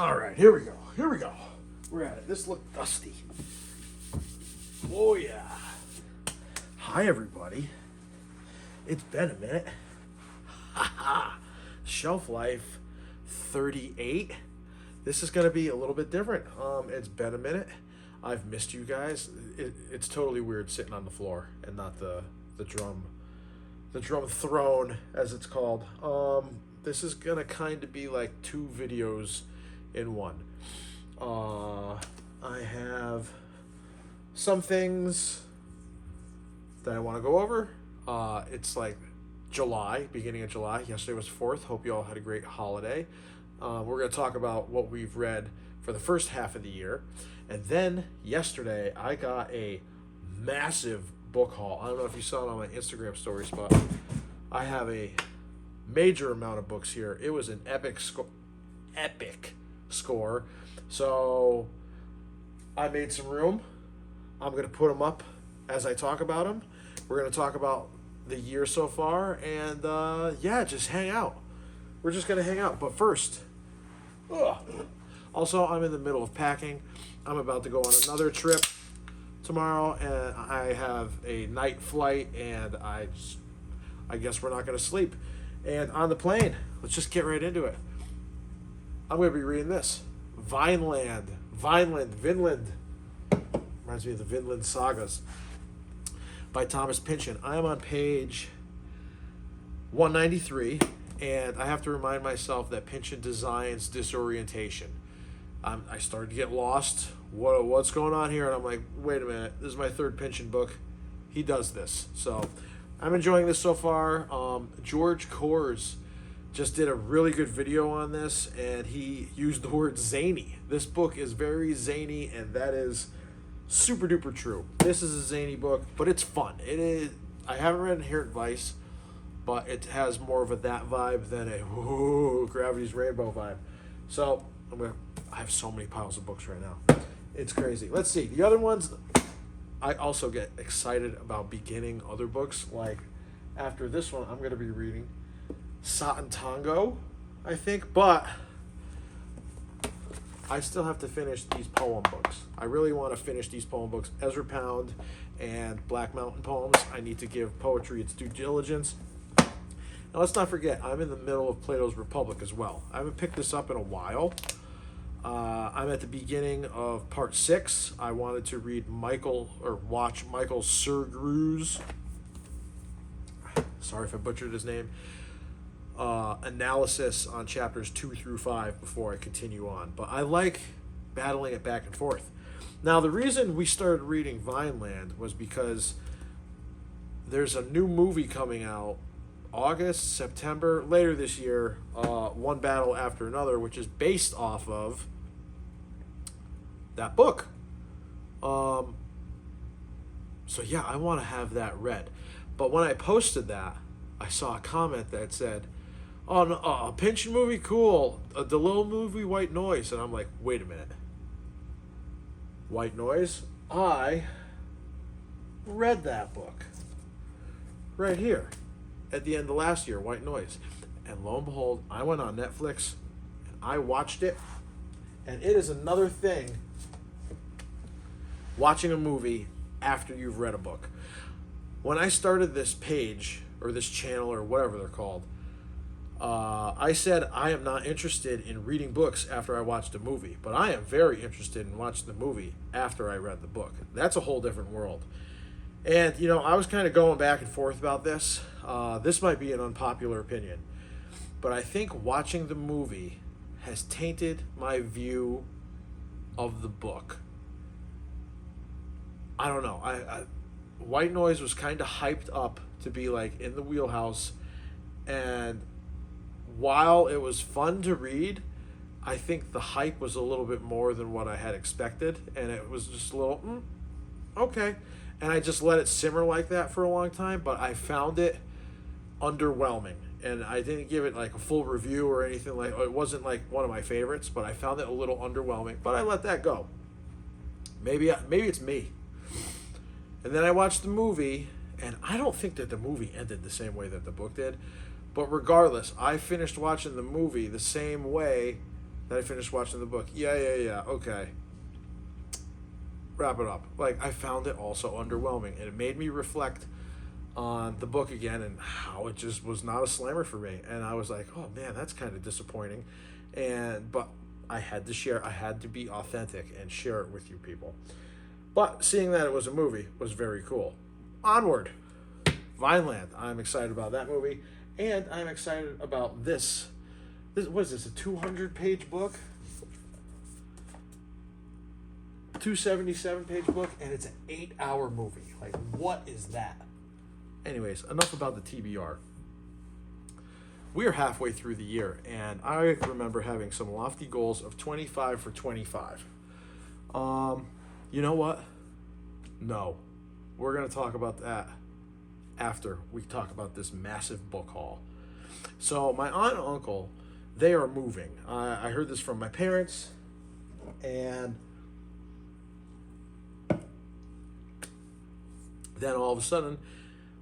All right, here we go. Here we go. We're at it. This looked dusty. Oh, yeah. Hi, everybody. It's been a minute. Shelf Life 38. This is going to be a little bit different. It's been a minute. I've missed you guys. It's totally weird sitting on the floor and not the drum throne, as it's called. This is going to kind of be like two videos in one. I have some things that I want to go over. It's like July, beginning of July. Yesterday was 4th. Hope you all had a great holiday. We're going to talk about what we've read for the first half of the year. And then yesterday, I got a massive book haul. I don't know if you saw it on my Instagram stories, but I have a major amount of books here. It was an epic score. So I made some room. I'm going to put them up as I talk about them. We're going to talk about the year so far, and just hang out. We're just going to hang out. But first, also, I'm in the middle of packing. I'm about to go on another trip tomorrow, and I have a night flight, and I guess we're not going to sleep. And on the plane, let's just get right into it. I'm going to be reading this. Vinland. Reminds me of the Vinland Sagas by Thomas Pynchon. I am on page 193, and I have to remind myself that Pynchon designs disorientation. I started to get lost. What's going on here? And I'm like, wait a minute. This is my third Pynchon book. He does this. So I'm enjoying this so far. George Kors just did a really good video on this, and he used the word zany. This book is very zany, and that is super duper true. This is a zany book, but it's fun. It is. I haven't read Inherent Vice, but it has more of that vibe than a Gravity's Rainbow vibe. So I have so many piles of books right now. It's crazy. Let's see. The other ones, I also get excited about beginning other books. Like after this one, I'm going to be reading Satin Tango, I think, but I still have to finish these poem books. I really want to finish these poem books. Ezra Pound and Black Mountain Poems. I need to give poetry its due diligence. Now let's not forget, I'm in the middle of Plato's Republic as well. I haven't picked this up in a while. I'm at the beginning of part 6. I wanted to watch Michael Sergru's, sorry if I butchered his name, analysis on chapters 2 through 5 before I continue on. But I like battling it back and forth. Now, the reason we started reading Vineland was because there's a new movie coming out August, September, later this year, One Battle After Another, which is based off of that book. So yeah, I want to have that read. But when I posted that, I saw a comment that said, "Oh, no, a Pynchon movie, cool. The little movie, White Noise." And I'm like, wait a minute. White Noise? I read that book. Right here. At the end of last year, White Noise. And lo and behold, I went on Netflix and I watched it. And it is another thing watching a movie after you've read a book. When I started this page, or this channel, or whatever they're called, I said I am not interested in reading books after I watched a movie, but I am very interested in watching the movie after I read the book. That's a whole different world. And, I was kind of going back and forth about this. This might be an unpopular opinion, but I think watching the movie has tainted my view of the book. I don't know. White Noise was kind of hyped up to be like in the wheelhouse, and while it was fun to read, I think the hype was a little bit more than what I had expected, and it was just a little, okay. And I just let it simmer like that for a long time, but I found it underwhelming, and I didn't give it like a full review or anything. Like, it wasn't like one of my favorites, but I found it a little underwhelming, but I let that go. Maybe it's me. And then I watched the movie, and I don't think that the movie ended the same way that the book did, but regardless, I finished watching the movie the same way Then I finished watching the book. Yeah. Okay. Wrap it up. Like, I found it also underwhelming, and it made me reflect on the book again and how it just was not a slammer for me. And I was like, oh man, that's kind of disappointing. But I had to share. I had to be authentic and share it with you people. But seeing that it was a movie was very cool. Onward. Vineland. I'm excited about that movie, and I'm excited about this. What is this? A 200-page book? 277-page book, and it's an 8-hour movie. Like, what is that? Anyways, enough about the TBR. We're halfway through the year, and I remember having some lofty goals of 25 for 25. You know what? No. We're going to talk about that after we talk about this massive book haul. So my aunt and uncle, they are moving. I heard this from my parents, and then all of a sudden,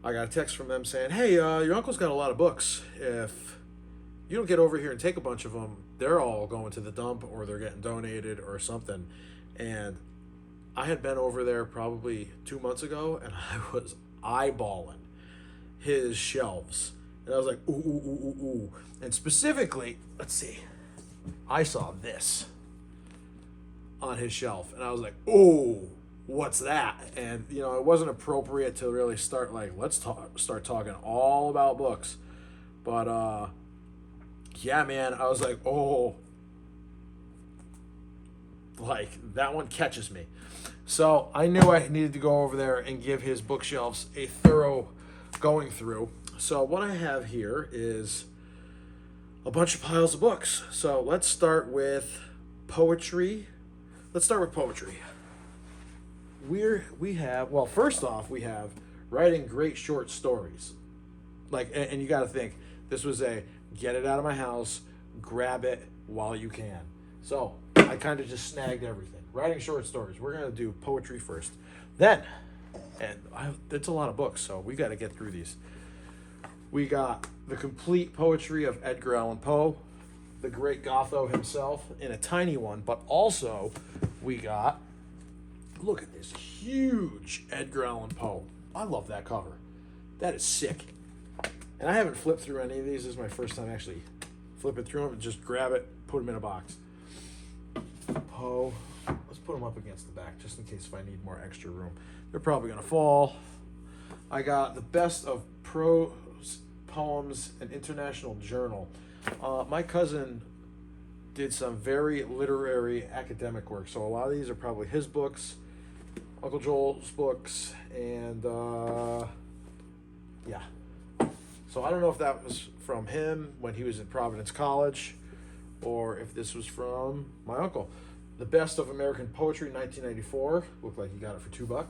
I got a text from them saying, hey, your uncle's got a lot of books. If you don't get over here and take a bunch of them, they're all going to the dump or they're getting donated or something. And I had been over there probably 2 months ago, and I was eyeballing his shelves. And I was like, ooh. And specifically, let's see, I saw this on his shelf. And I was like, ooh, what's that? And, it wasn't appropriate to really start, start talking all about books. But, yeah, man, I was like, oh, that one catches me. So I knew I needed to go over there and give his bookshelves a thorough going through. So what I have here is a bunch of piles of books. So let's start with poetry. First off, we have writing great short stories. And you got to think, this was a get it out of my house, grab it while you can. So I kind of just snagged everything. Writing short stories. We're going to do poetry first. Then, it's a lot of books, so we got to get through these. We got the complete poetry of Edgar Allan Poe, the great Gotho himself, in a tiny one, but also we got, look at this huge Edgar Allan Poe. I love that cover. That is sick. And I haven't flipped through any of these. This is my first time actually flipping through them. Just grab it, put them in a box. Poe. Let's put them up against the back just in case if I need more extra room. They're probably going to fall. I got the best of prose poems and international journal. My cousin did some very literary academic work, so a lot of these are probably his books, Uncle Joel's books, and yeah. So I don't know if that was from him when he was at Providence College, or if this was from my uncle. The Best of American Poetry, 1994. Looked like he got it for $2.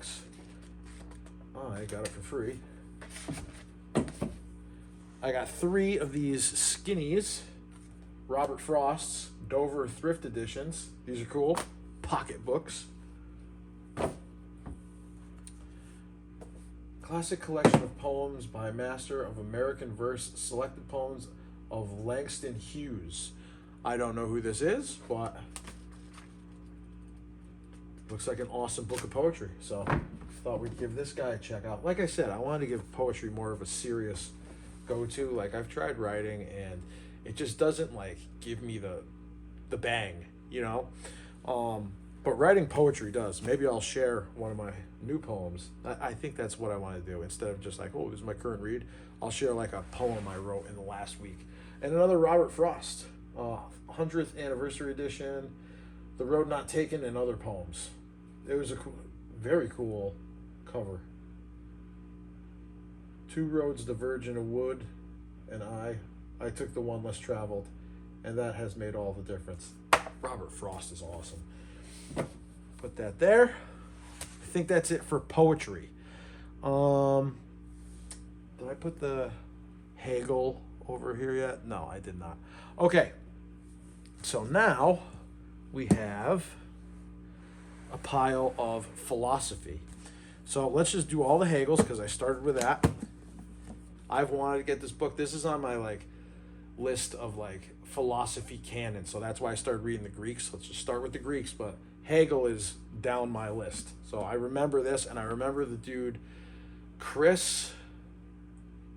I got it for free. I got 3 of these skinnies. Robert Frost's Dover Thrift Editions. These are cool. Pocket books. Classic collection of poems by Master of American Verse. Selected poems of Langston Hughes. I don't know who this is, but looks like an awesome book of poetry. So thought we'd give this guy a check out. Like I said, I wanted to give poetry more of a serious go-to. Like, I've tried writing and it just doesn't give me the bang, but writing poetry does. Maybe I'll share one of my new poems. I think that's what I want to do. Instead of just oh, this is my current read, I'll share a poem I wrote in the last week. And another Robert Frost, 100th anniversary edition, The Road Not Taken, and other poems. It was a very cool cover. 2 roads diverge in a wood, and I took the one less traveled, and that has made all the difference. Robert Frost is awesome. Put that there. I think that's it for poetry. Did I put the Hegel over here yet? No, I did not. Okay, so now we have a pile of philosophy. So let's just do all the Hegels because I started with that. I've wanted to get this book. This is on my list of philosophy canon. So that's why I started reading the Greeks. Let's just start with the Greeks, but Hegel is down my list. So I remember this, and I remember the dude, Chris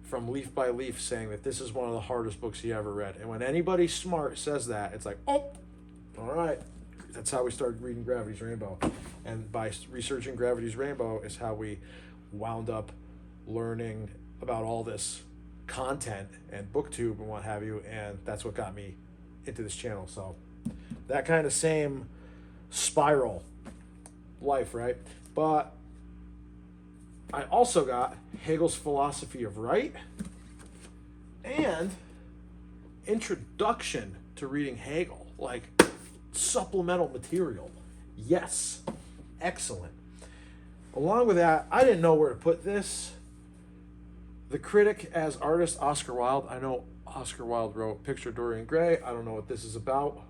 from Leaf by Leaf, saying that this is one of the hardest books he ever read. And when anybody smart says that, it's like, oh, all right. That's how we started reading Gravity's Rainbow. And by researching Gravity's Rainbow is how we wound up learning about all this content and booktube and what have you, and that's what got me into this channel. So that kind of same spiral life, right? But I also got Hegel's Philosophy of Right and Introduction to Reading Hegel, like supplemental material. Yes, excellent. Along with that, I didn't know where to put this. The Critic as Artist, Oscar Wilde. I know Oscar Wilde wrote Picture Dorian Gray. I don't know what this is about.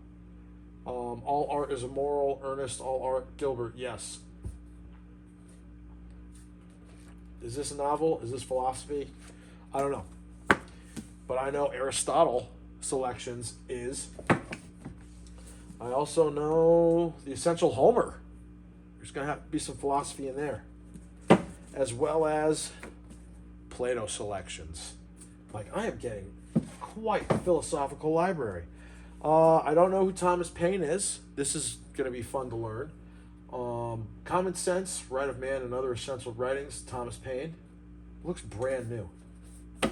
All art is immoral. Ernest, all art. Gilbert, yes. Is this a novel? Is this philosophy? I don't know. But I know Aristotle Selections is. I also know The Essential Homer. There's going to have to be some philosophy in there. As well as Plato Selections. Like, I am getting quite a philosophical library. I don't know who Thomas Paine is. This is going to be fun to learn. Common Sense, Right of Man and Other Essential Writings, Thomas Paine. Looks brand new. I'm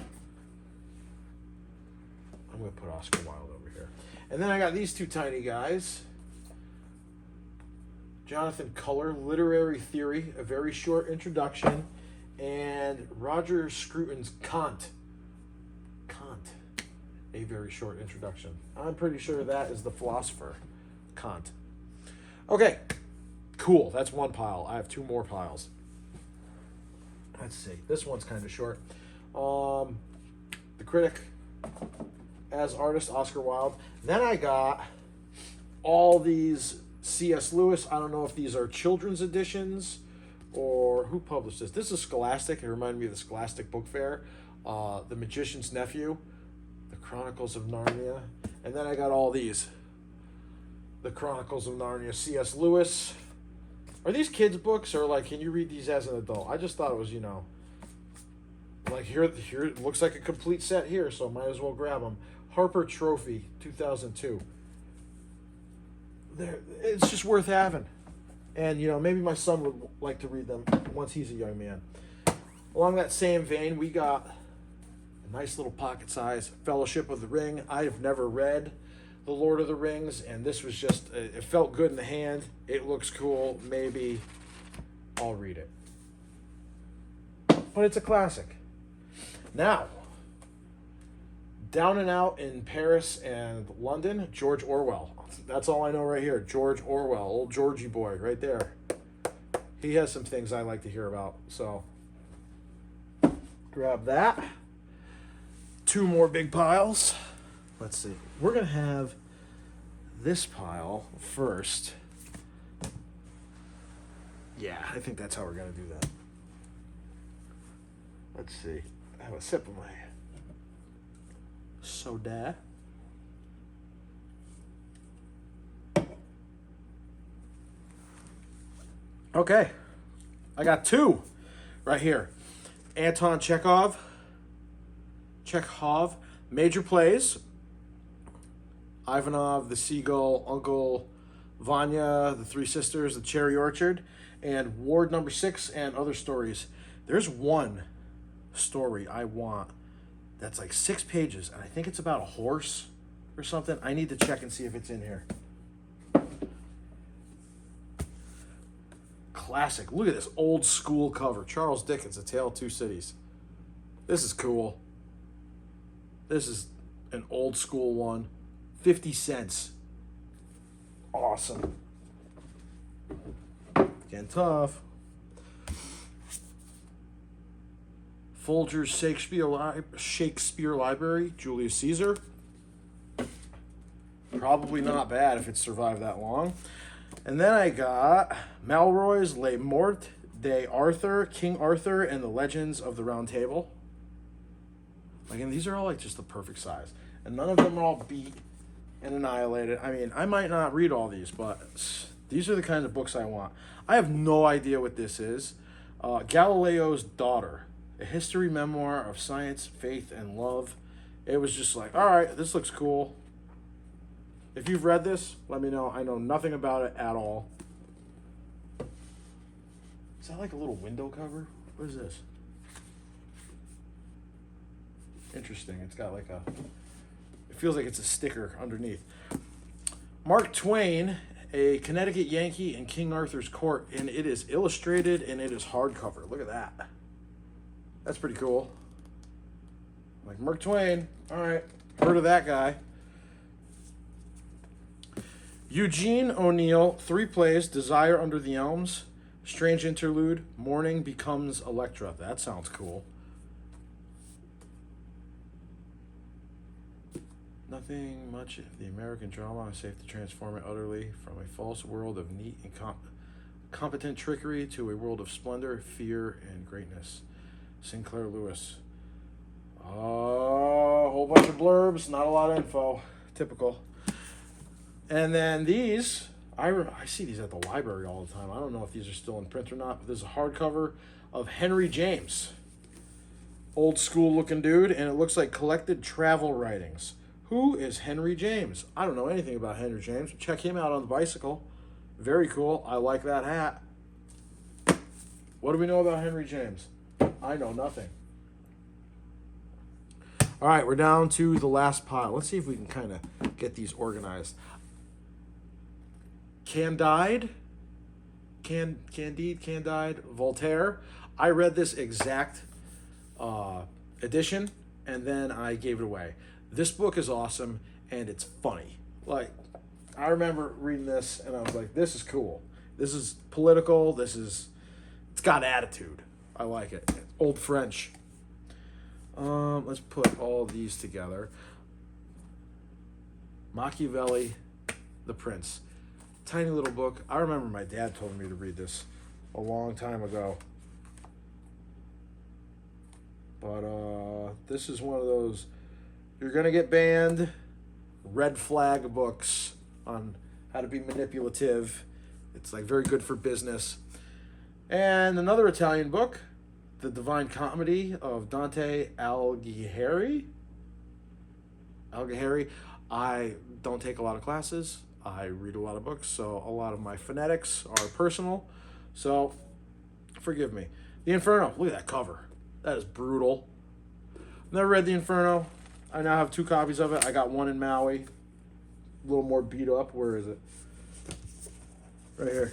going to put Oscar Wilde over here. And then I got these two tiny guys. Jonathan Culler, Literary Theory, A Very Short Introduction, and Roger Scruton's Kant, A Very Short Introduction. I'm pretty sure that is the philosopher, Kant. Okay, cool. That's one pile. I have two more piles. Let's see. This one's kind of short. The Critic as Artist, Oscar Wilde. Then I got all these C.S. Lewis. I don't know if these are children's editions or who published this. This is Scholastic. It reminded me of the Scholastic Book Fair. The Magician's Nephew, The Chronicles of Narnia. And then I got all these. The Chronicles of Narnia, C.S. Lewis. Are these kids' books, or like, can you read these as an adult? I just thought it was, like here it looks like a complete set here, so might as well grab them. Harper Trophy, 2002. It's just worth having. And, maybe my son would like to read them once he's a young man. Along that same vein, we got a nice little pocket size Fellowship of the Ring. I have never read The Lord of the Rings, and this was just, it felt good in the hand. It looks cool. Maybe I'll read it. But it's a classic. Now, down and out in Paris and London, George Orwell. That's all I know right here. George Orwell, old Georgie boy, right there. He has some things I like to hear about. So, grab that. Two more big piles. Let's see. We're going to have this pile first. Yeah, I think that's how we're going to do that. Let's see. I have a sip of my soda. Okay. I got two right here. Anton Chekhov, Major Plays. Ivanov, The Seagull, Uncle Vanya, The Three Sisters, The Cherry Orchard, and Ward Number 6 and Other Stories. There's one story I want that's like 6 pages, and I think it's about a horse or something. I need to check and see if it's in here. Classic. Look at this old school cover. Charles Dickens, A Tale of Two Cities. This is cool. This is an old school one. 50 cents. Awesome. Getting tough. Folger's Shakespeare Library, Julius Caesar. Probably not bad if it survived that long. And then I got Malroy's Les Morts d'Arthur, King Arthur, and the Legends of the Round Table. Again, these are all like just the perfect size. And none of them are all beat. and Annihilated. I mean, I might not read all these, but these are the kinds of books I want. I have no idea what this is. Galileo's Daughter, a history memoir of science, faith, and love. It was just like, all right, this looks cool. If you've read this, let me know. I know nothing about it at all. Is that like a little window cover? What is this? Interesting. It's got like a... It feels like it's a sticker underneath. Mark Twain, a Connecticut Yankee in King Arthur's Court, and it is illustrated and it is hardcover. Look at that. That's pretty cool. Like Mark Twain. All right. Heard of that guy. Eugene O'Neill, 3 plays, Desire Under the Elms, Strange Interlude, Morning Becomes Electra. That sounds cool. Nothing much. The American drama is safe to transform it utterly from a false world of neat and competent trickery to a world of splendor, fear, and greatness. Sinclair Lewis. A whole bunch of blurbs, not a lot of info. Typical. And then these, I see these at the library all the time. I don't know if these are still in print or not, but there's a hardcover of Henry James. Old school looking dude, and it looks like collected travel writings. Who is Henry James? I don't know anything about Henry James. Check him out on the bicycle. Very cool. I like that hat. What do we know about Henry James? I know nothing. All right, we're down to the last pile. Let's see if we can kind of get these organized. Candide, Voltaire. I read this exact edition, and then I gave it away. This book is awesome, and it's funny. Like, I remember reading this, and I was like, this is cool. This is political. It's got attitude. I like it. Old French. Let's put all these together. Machiavelli, The Prince. Tiny little book. I remember my dad told me to read this a long time ago. But this is one of those you're going to get banned red flag books on how to be manipulative. It's like very good for business. And another Italian book, The Divine Comedy of Dante Alighieri. I don't take a lot of classes. I read a lot of books, so a lot of my phonetics are personal. So, forgive me. The Inferno. Look at that cover. That is brutal. Never read The Inferno. I now have 2 copies of it. I got one in Maui. A little more beat up. Where is it? Right here.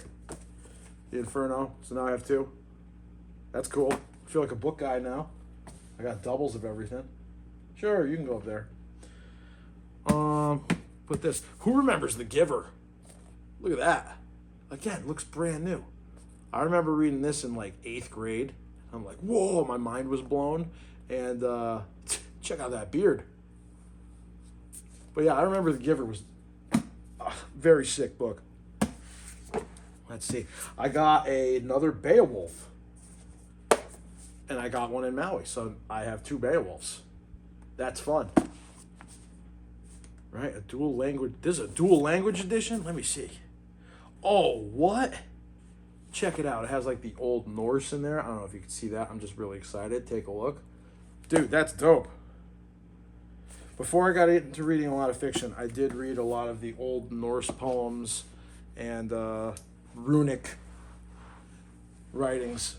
The Inferno. So now I have 2. That's cool. I feel like a book guy now. I got doubles of everything. Sure, you can go up there. Put this. Who remembers The Giver? Look at that. Again, looks brand new. I remember reading this in like 8th grade. I'm like, whoa, my mind was blown. And check out that beard. But yeah, I remember The Giver was a very sick book. Let's see. I got another Beowulf. And I got one in Maui. So I have 2 Beowulfs. That's fun. Right? A dual language. This is a dual language edition? Let me see. Oh, what? Check it out. It has like the Old Norse in there. I don't know if you can see that. I'm just really excited. Take a look. Dude, that's dope. Before I got into reading a lot of fiction, I did read a lot of the Old Norse poems and runic writings.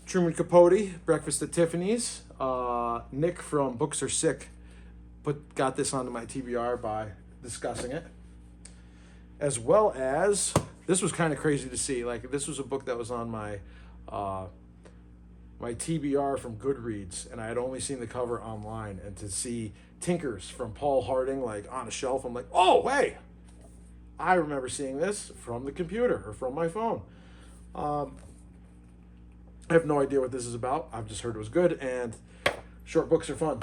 Truman Capote, Breakfast at Tiffany's. Nick from Books Are Sick got this onto my TBR by discussing it. As well as, this was kind of crazy to see. Like, this was a book that was on my my TBR from Goodreads, and I had only seen the cover online. And to see Tinkers from Paul Harding, like, on a shelf, I'm like, oh, hey! I remember seeing this from the computer or from my phone. I have no idea what this is about. I've just heard it was good, and short books are fun.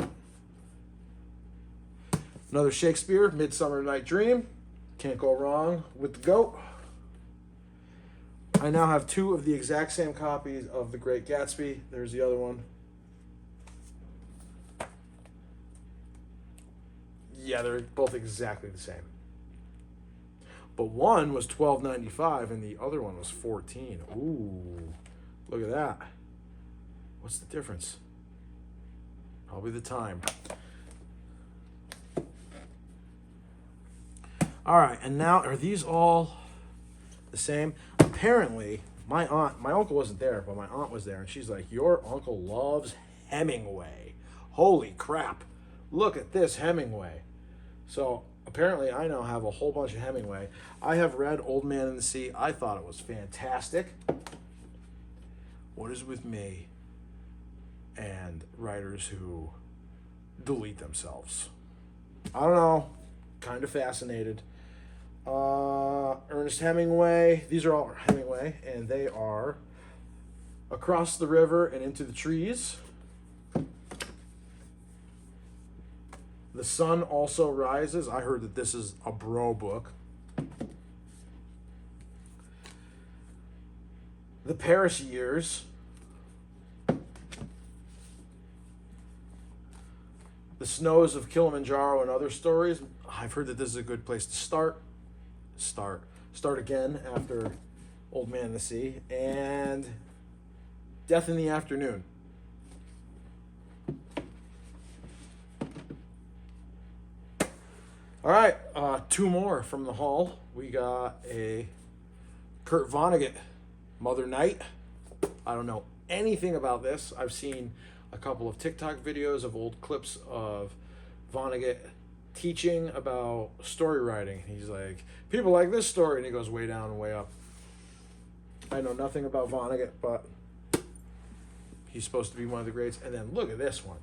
Another Shakespeare, Midsummer Night Dream. Can't go wrong with the GOAT. I now have 2 of the exact same copies of The Great Gatsby. There's the other one. Yeah, they're both exactly the same. But one was $12.95 and the other one was $14. Ooh, look at that. What's the difference? Probably the time. All right, and now are these all the same? Apparently, my uncle wasn't there, but my aunt was there, and she's like, "Your uncle loves Hemingway. Holy crap! Look at this Hemingway." So apparently, I now have a whole bunch of Hemingway. I have read Old Man and the Sea. I thought it was fantastic. What is with me and writers who delete themselves? I don't know. Kind of fascinated. Ernest Hemingway. These are all Hemingway, and they are Across the River and Into the Trees. The Sun Also Rises. I heard that this is a bro book. The Paris Years. The Snows of Kilimanjaro and Other Stories. I've heard that this is a good place to start again after Old Man and the Sea. And Death in the Afternoon. All right, two more from the haul. We got a Kurt Vonnegut, Mother Night. I don't know anything about this. I've seen a couple of TikTok videos of old clips of Vonnegut teaching about story writing. He's like, people like this story, and he goes way down and way up. I know nothing about Vonnegut, but he's supposed to be one of the greats. And then look at this one.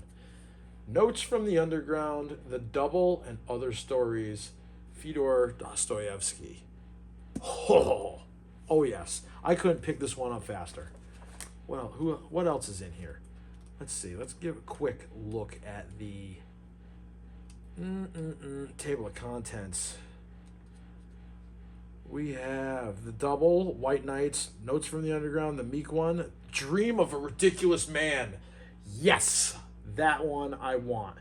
Notes from the Underground, The Double, and Other Stories, Fyodor Dostoevsky. Oh yes. I couldn't pick this one up faster. What else is in here? Let's see. Let's give a quick look at the table of contents. We have The Double, White Nights, Notes from the Underground, The Meek One, Dream of a Ridiculous Man. Yes, that one I want.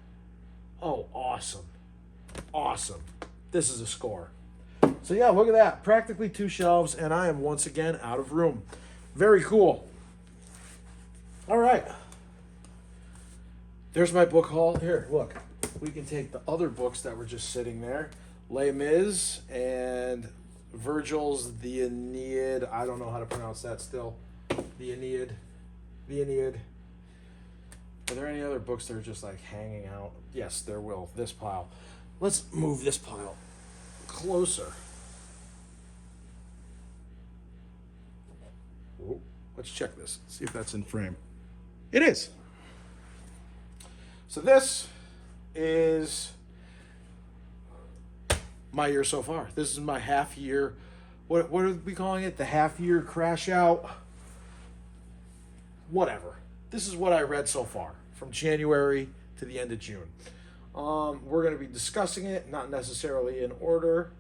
Oh, awesome. Awesome. This is a score. So yeah, look at that. Practically 2 shelves, and I am once again out of room. Very cool. All right. There's my book haul. Here, look. We can take the other books that were just sitting there. Les Mis and Virgil's The Aeneid. I don't know how to pronounce that still. The Aeneid. The Aeneid. Are there any other books that are just like hanging out? Yes, there will. This pile. Let's move this pile closer. Ooh, let's check this. See if that's in frame. It is. So this is my year so far. This is my half year. What are we calling it? The half year crash out? Whatever. This is what I read so far from January to the end of June. We're going to be discussing it, not necessarily in order.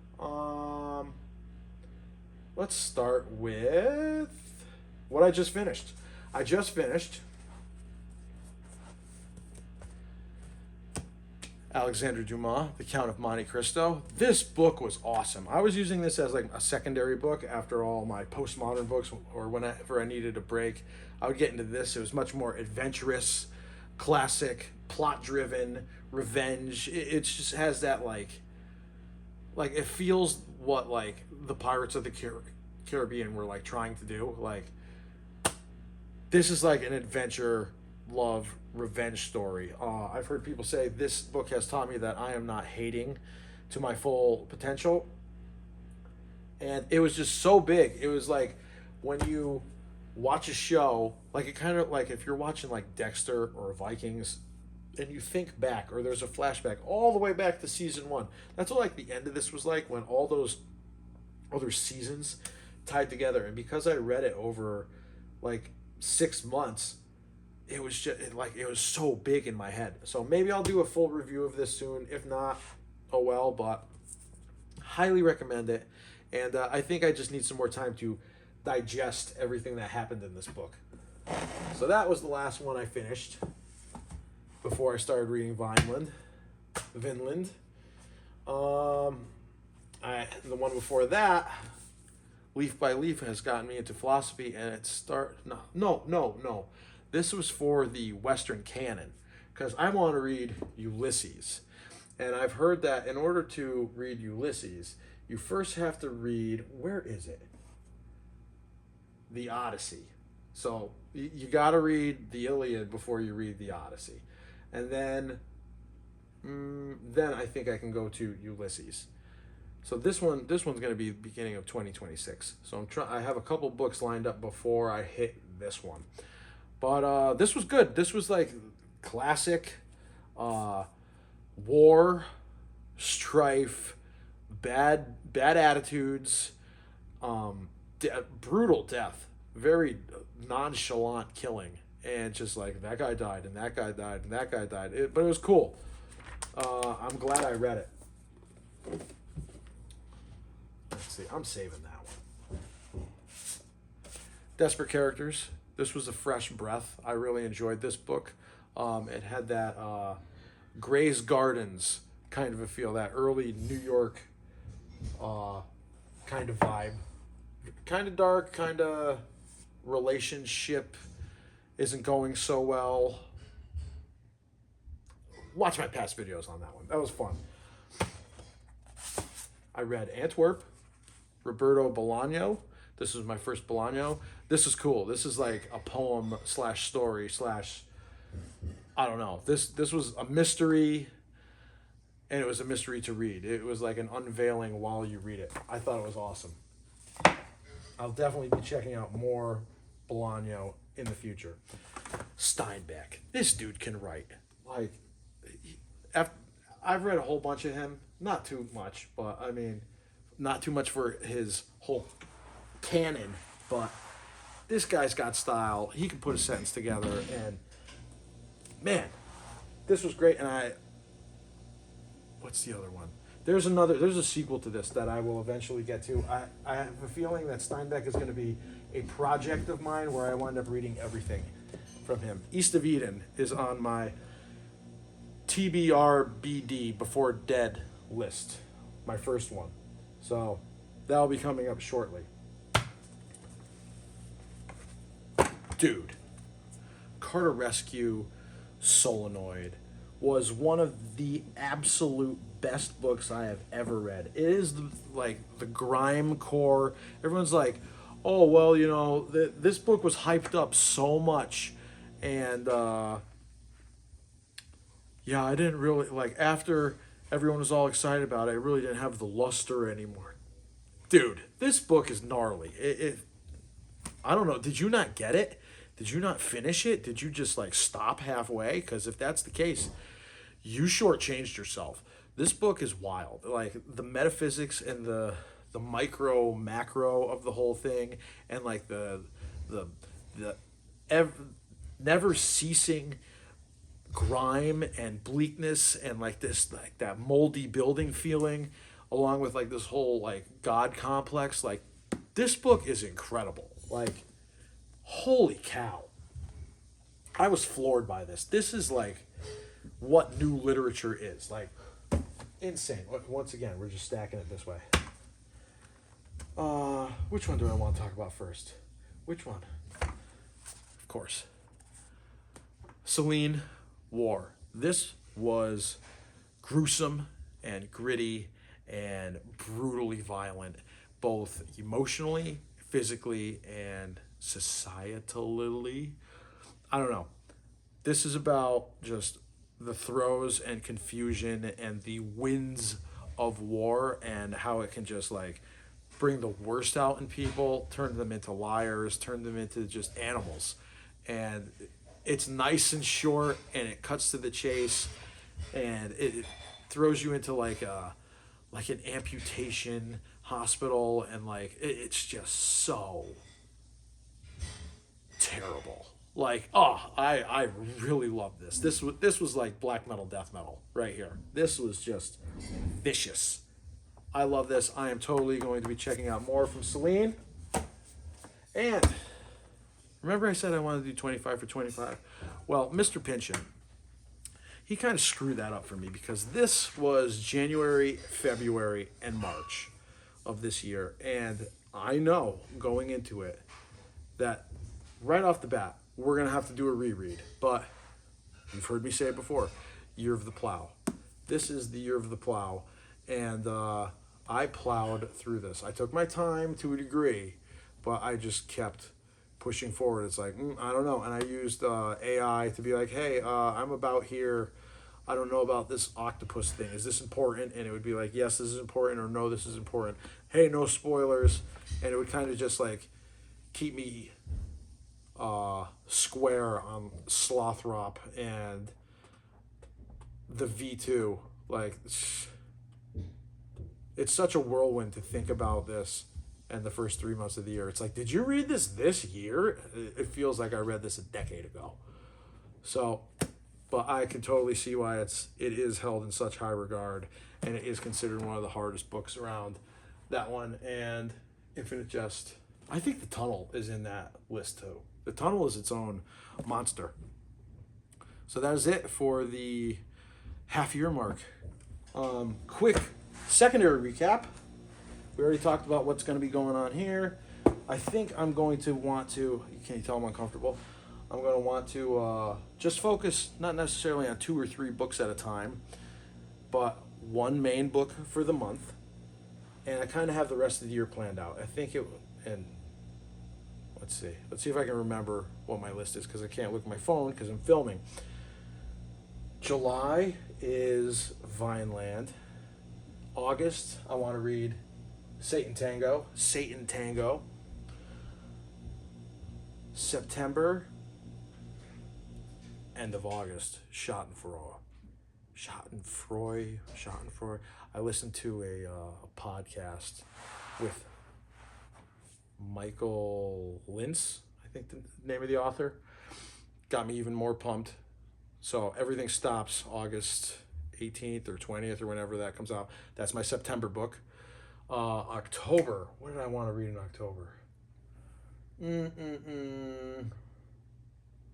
Let's start with what I just finished. I just finished Alexandre Dumas, The Count of Monte Cristo. This book was awesome. I was using this as like a secondary book after all my postmodern books, or whenever I needed a break, I would get into this. It was much more adventurous, classic, plot-driven, revenge. It just has that like it feels what like the Pirates of the Caribbean were like trying to do. Like this is like an adventure, love, revenge story. I've heard people say this book has taught me that I am not hating to my full potential. And it was just so big. It was like when you watch a show, like it kind of like if you're watching like Dexter or Vikings and you think back, or there's a flashback all the way back to season 1. That's what like the end of this was like, when all those other seasons tied together. And because I read it over like 6 months, it was just it was so big in my head. So maybe I'll do a full review of this soon. If not, oh well, but highly recommend it. And I think I just need some more time to digest everything that happened in this book. So that was the last one I finished before I started reading Vinland. The one before that, Leaf by Leaf, has gotten me into philosophy, and no. This was for the Western canon, because I want to read Ulysses. And I've heard that in order to read Ulysses, you first have to read, where is it? The Odyssey. So you got to read the Iliad before you read the Odyssey. And then I think I can go to Ulysses. So this one's going to be the beginning of 2026. So I have a couple books lined up before I hit this one. But this was good. This was like classic war, strife, bad attitudes, brutal death, very nonchalant killing, and just like that guy died and that guy died and that guy died. But it was cool. I'm glad I read it. Let's see. I'm saving that one. Desperate Characters. This was a fresh breath. I really enjoyed this book. It had that Gray's Gardens kind of a feel, that early New York kind of vibe. Kind of dark, kind of relationship isn't going so well. Watch my past videos on that one. That was fun. I read Antwerp, Roberto Bolaño. This was my first Bolaño. This is cool. This is like a poem / story / I don't know. This was a mystery, and it was a mystery to read. It was like an unveiling while you read it. I thought it was awesome. I'll definitely be checking out more Bolaño in the future. Steinbeck. This dude can write. Like, I've read a whole bunch of him. Not too much, but I mean, not too much for his whole canon. But this guy's got style. He can put a sentence together, and man, this was great. And what's the other one? There's a sequel to this that I will eventually get to. I have a feeling that Steinbeck is going to be a project of mine where I wind up reading everything from him. East of Eden is on my TBRBD Before Dead list, my first one. So that'll be coming up shortly. Dude, Carter Rescue Solenoid was one of the absolute best books I have ever read. It is like the grime core. Everyone's like, oh, well, you know, this book was hyped up so much. And, yeah, I didn't really, like, after everyone was all excited about it, I really didn't have the luster anymore. Dude, this book is gnarly. I don't know, did you not get it? Did you not finish it? Did you just, like, stop halfway? Because if that's the case, you shortchanged yourself. This book is wild. Like, the metaphysics and the micro, macro of the whole thing, and, like, the never ceasing grime and bleakness and like this, like that moldy building feeling, along with like this whole like God complex. Like, this book is incredible. Like, holy cow. I was floored by this. This is like what new literature is. Like, insane. Once again, we're just stacking it this way. Which one do I want to talk about first? Which one? Of course. Celine War. This was gruesome and gritty and brutally violent, both emotionally, physically, and societally. I don't know. This is about just the throes and confusion and the winds of war, and how it can just like bring the worst out in people, turn them into liars, turn them into just animals. And it's nice and short, and it cuts to the chase, and it throws you into like an amputation hospital, and like it's just so terrible. Like, oh, I really love this. This was like black metal, death metal right here. This was just vicious. I love this. I am totally going to be checking out more from Celine. And remember I said I wanted to do 25 for 25? Well, Mr. Pynchon, he kind of screwed that up for me because this was January, February, and March of this year. And I know going into it that right off the bat, we're going to have to do a reread. But you've heard me say it before, year of the plow. This is the year of the plow. And I plowed through this. I took my time to a degree, but I just kept pushing forward. It's like, I don't know. And I used AI to be like, hey, I'm about here. I don't know about this octopus thing. Is this important? And it would be like, yes, this is important, or no, this is important. Hey, no spoilers. And it would kind of just like keep me square on Slothrop and the V2. Like, it's such a whirlwind to think about this and the first 3 months of the year. It's like, did you read this year? It feels like I read this a decade ago. So, but I can totally see why it is held in such high regard, and it is considered one of the hardest books around. That one and Infinite Jest. I think The Tunnel is in that list too. The Tunnel is its own monster. So that is it for the half-year mark. Quick secondary recap. We already talked about what's going to be going on here. I think I'm going to want to, can you tell I'm uncomfortable? I'm going to want to just focus not necessarily on 2 or 3 books at a time, but one main book for the month. And I kind of have the rest of the year planned out. I think and let's see if I can remember what my list is, because I can't look at my phone because I'm filming. July is Vineland. August, I want to read Satan Tango. September, end of August, Schadenfreude. I listened to a podcast with Michael Lintz, I think the name of the author. Got me even more pumped. So everything stops August 18th or 20th or whenever that comes out. That's my September book. October. What did I want to read in October?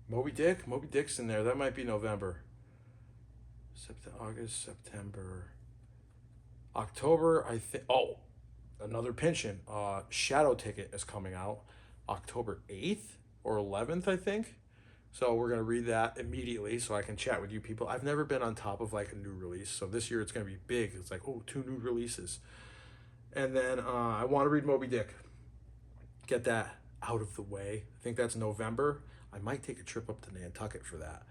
Moby Dick. Moby Dick's in there. That might be November. August, September, October. I think. Oh, another pension. Shadow Ticket is coming out October 8th or 11th, I think. So we're going to read that immediately so I can chat with you people. I've never been on top of like a new release. So this year it's going to be big. It's like, 2 new releases. And then I want to read Moby Dick. Get that out of the way. I think that's November. I might take a trip up to Nantucket for that.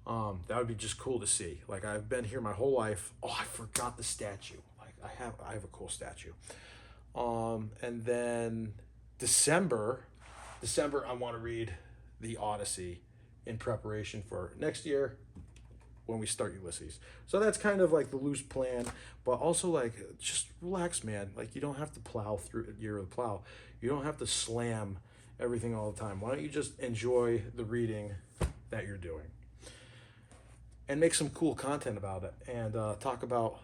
That would be just cool to see. Like, I've been here my whole life. Oh, I forgot the statue. Like, I have a cool statue. And then December, I want to read The Odyssey in preparation for next year when we start Ulysses. So that's kind of like the loose plan, but also like, just relax, man. Like, you don't have to plow through Year of the Plow. You don't have to slam everything all the time. Why don't you just enjoy the reading that you're doing and make some cool content about it, and talk about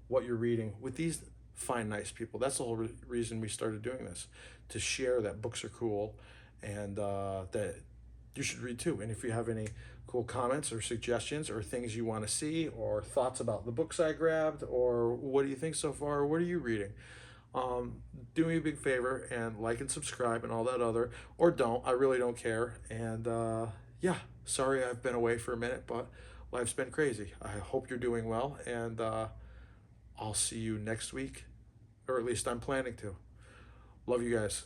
what you're reading with these fine, nice people. That's the whole reason we started doing this, to share that books are cool and that you should read too. And if you have any cool comments or suggestions or things you want to see or thoughts about the books I grabbed, or what do you think so far, or what are you reading, do me a big favor and like and subscribe and all that other, or don't. I really don't care. And yeah, sorry I've been away for a minute, but life's been crazy. I hope you're doing well, and I'll see you next week, or at least I'm planning to. Love you guys.